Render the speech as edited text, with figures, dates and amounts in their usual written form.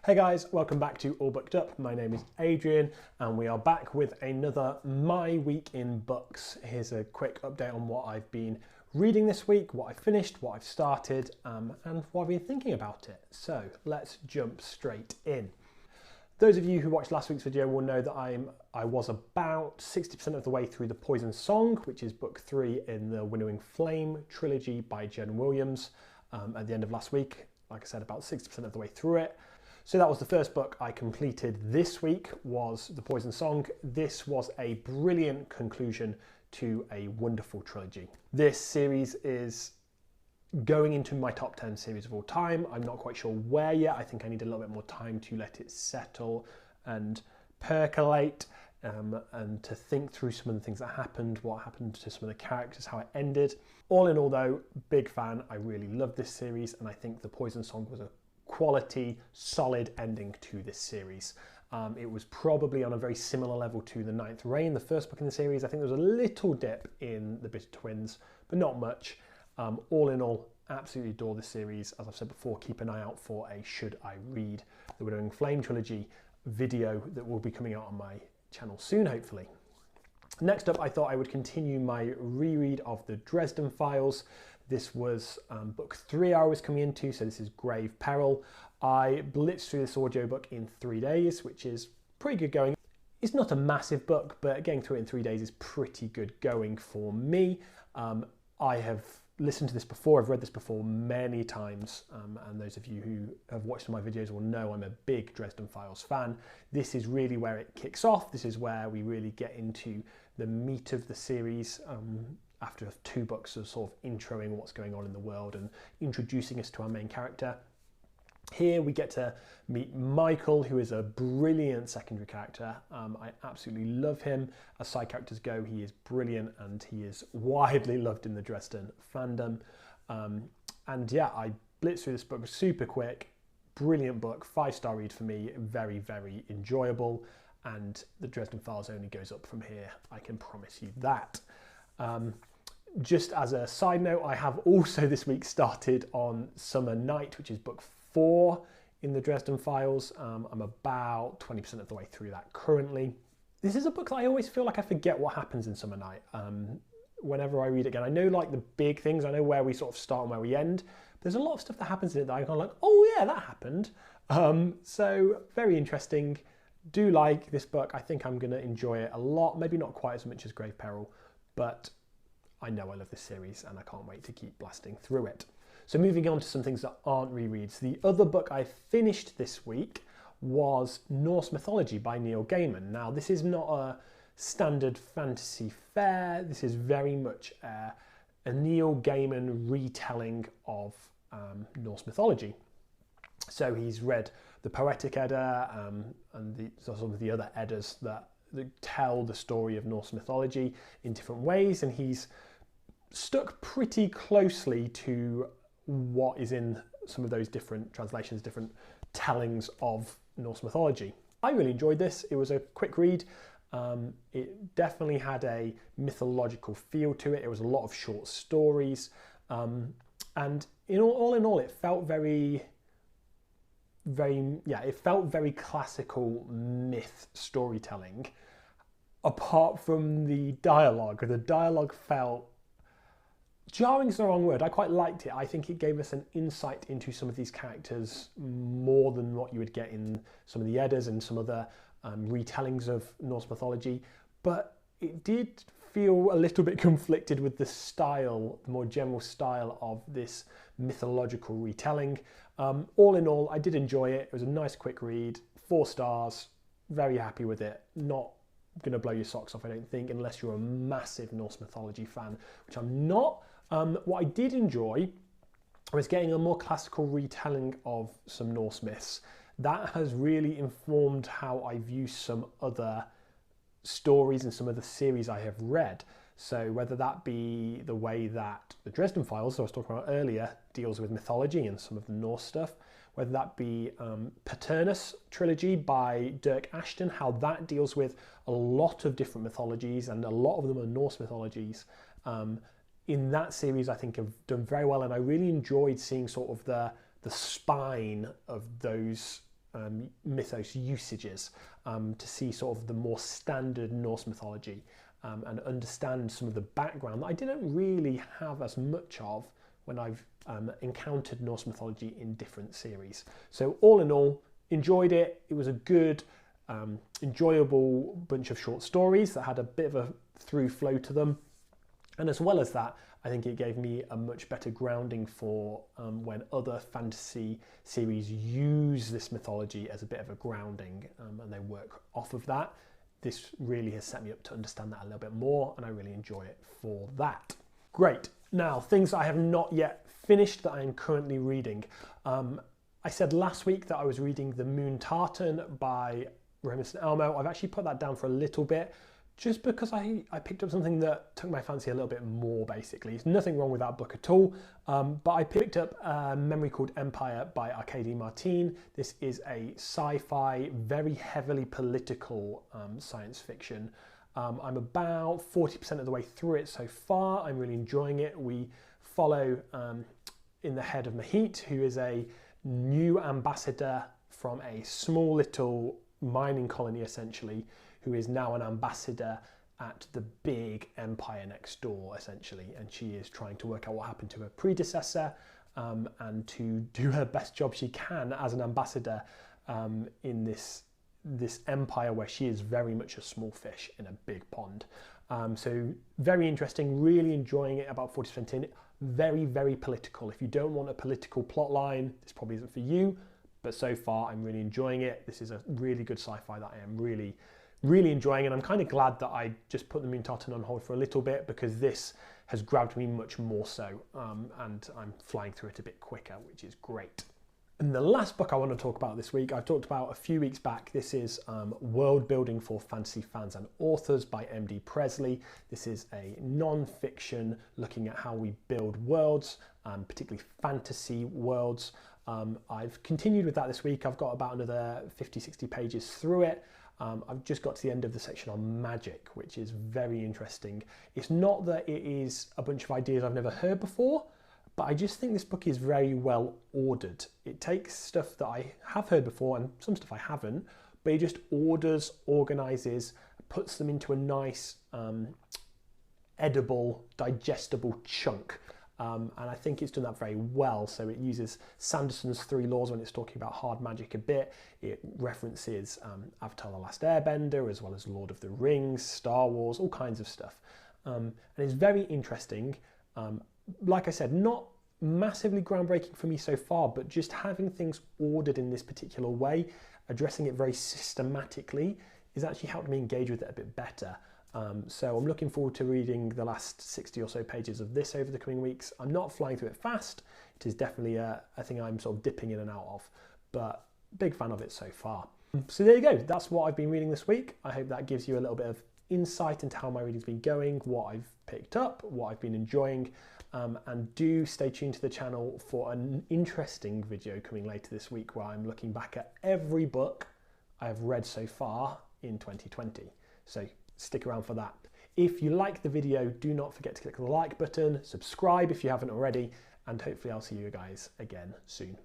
Hey guys, welcome back to All Booked Up. My name is Adrian and we are back with another My Week in Books. Here's a quick update on what I've been reading this week, what I've finished, what I've started, and what I've been thinking about it. So let's jump straight in. Those of you who watched last week's video will know that I was about 60% of the way through The Poison Song, which is book 3 in the Winnowing Flame trilogy by Jen Williams at the end of last week. Like I said, about 60% of the way through it. So that was the first book I completed this week, was The Poison Song. This was a brilliant conclusion to a wonderful trilogy. This series is going into my top 10 series of all time. I'm not quite sure where yet. I think I need a little bit more time to let it settle and percolate and to think through some of the things that happened, what happened to some of the characters, how it ended. All in all though, big fan. I really love this series and I think The Poison Song was a quality, solid ending to this series. It was probably on a very similar level to The Ninth Reign, the first book in the series. I think there was a little dip in The Bitter Twins, but not much. All in all, absolutely adore this series. As I've said before, keep an eye out for a Should I Read the Winnowing Flame trilogy video that will be coming out on my channel soon, hopefully. Next up, I thought I would continue my reread of the Dresden Files. This was book 3 I was coming into, so this is Grave Peril. I blitzed through this audiobook in 3 days, which is pretty good going. It's not a massive book, but getting through it in 3 days is pretty good going for me. I have listened to this before, I've read this before many times, and those of you who have watched some of my videos will know I'm a big Dresden Files fan. This is really where it kicks off. This is where we really get into the meat of the series. After 2 books of sort of introing what's going on in the world and introducing us to our main character. Here we get to meet Michael, who is a brilliant secondary character. I absolutely love him. As side characters go, he is brilliant and he is widely loved in the Dresden fandom. And yeah, I blitzed through this book super quick. Brilliant book, 5-star read for me, very, very enjoyable. And the Dresden Files only goes up from here, I can promise you that. Just as a side note, I have also this week started on Summer Night, which is book 4 in the Dresden Files. I'm about 20% of the way through that currently. This is a book that I always feel like I forget what happens in Summer Night. Whenever I read it again, I know like the big things, I know where we sort of start and where we end. There's a lot of stuff that happens in it that I'm kind of like, oh yeah, that happened. So very interesting. Do like this book. I think I'm going to enjoy it a lot. Maybe not quite as much as Grave Peril, but I know I love this series and I can't wait to keep blasting through it. So moving on to some things that aren't rereads. The other book I finished this week was Norse Mythology by Neil Gaiman. Now this is not a standard fantasy fare. This is very much a Neil Gaiman retelling of Norse mythology. So he's read the Poetic Edda and some of the other Eddas that tell the story of Norse mythology in different ways, and he's stuck pretty closely to what is in some of those different translations, different tellings of Norse mythology. I really enjoyed this. It was a quick read. It definitely had a mythological feel to it. It was a lot of short stories, and all in all, it felt very classical myth storytelling, apart from the dialogue. The dialogue felt, jarring is the wrong word, I quite liked it. I think it gave us an insight into some of these characters more than what you would get in some of the Eddas and some other retellings of Norse mythology, but it did feel a little bit conflicted with the style, the more general style of this mythological retelling. All in all, I did enjoy it. It was a nice quick read, 4 stars, very happy with it. Not going to blow your socks off, I don't think, unless you're a massive Norse mythology fan, which I'm not. What I did enjoy was getting a more classical retelling of some Norse myths. That has really informed how I view some other stories and some of the series I have read. So whether that be the way that the Dresden Files, I was talking about earlier, deals with mythology and some of the Norse stuff, whether that be Paternus trilogy by Dirk Ashton, how that deals with a lot of different mythologies, and a lot of them are Norse mythologies. In that series, I think have done very well, and I really enjoyed seeing sort of the spine of those mythos usages to see sort of the more standard Norse mythology and understand some of the background that I didn't really have as much of when I've encountered Norse mythology in different series. So all in all, enjoyed it. It was a good, enjoyable bunch of short stories that had a bit of a through flow to them. And as well as that, I think it gave me a much better grounding for when other fantasy series use this mythology as a bit of a grounding and they work off of that. This really has set me up to understand that a little bit more, and I really enjoy it for that. Great. Now, things I have not yet finished that I am currently reading. I said last week that I was reading The Moon Tartan by Remus and Elmo. I've actually put that down for a little bit, just because I picked up something that took my fancy a little bit more, basically. There's nothing wrong with that book at all, but I picked up A Memory Called Empire by Arkady Martine. This is a sci-fi, very heavily political science fiction. I'm about 40% of the way through it so far. I'm really enjoying it. We follow in the head of Mahit, who is a new ambassador from a small little mining colony, essentially, who is now an ambassador at the big empire next door, essentially, and she is trying to work out what happened to her predecessor and to do her best job she can as an ambassador in this empire where she is very much a small fish in a big pond. So very interesting, really enjoying it, about 40% in. Very, very political. If you don't want a political plot line, this probably isn't for you, but so far I'm really enjoying it. This is a really good sci-fi that I am really enjoying, and I'm kind of glad that I just put The Moon Tartan on hold for a little bit, because this has grabbed me much more so, and I'm flying through it a bit quicker, which is great. And the last book I want to talk about this week, I've talked about a few weeks back. This is World Building for Fantasy Fans and Authors by MD Presley. This is a non-fiction looking at how we build worlds, particularly fantasy worlds. I've continued with that this week. I've got about another 50-60 pages through it. I've just got to the end of the section on magic, which is very interesting. It's not that it is a bunch of ideas I've never heard before, but I just think this book is very well ordered. It takes stuff that I have heard before and some stuff I haven't, but it just orders, organizes, puts them into a nice, edible, digestible chunk. And I think it's done that very well. So it uses Sanderson's 3 laws when it's talking about hard magic a bit. It references Avatar: The Last Airbender, as well as Lord of the Rings, Star Wars, all kinds of stuff. And it's very interesting. Like I said, not massively groundbreaking for me so far, but just having things ordered in this particular way, addressing it very systematically, is actually helped me engage with it a bit better. So I'm looking forward to reading the last 60 or so pages of this over the coming weeks. I'm not flying through it fast. It is definitely a thing I'm sort of dipping in and out of, but big fan of it so far. So there you go. That's what I've been reading this week. I hope that gives you a little bit of insight into how my reading's been going, what I've picked up, what I've been enjoying, and do stay tuned to the channel for an interesting video coming later this week where I'm looking back at every book I've read so far in 2020. So stick around for that. If you like the video, do not forget to click the like button, subscribe if you haven't already, and hopefully I'll see you guys again soon.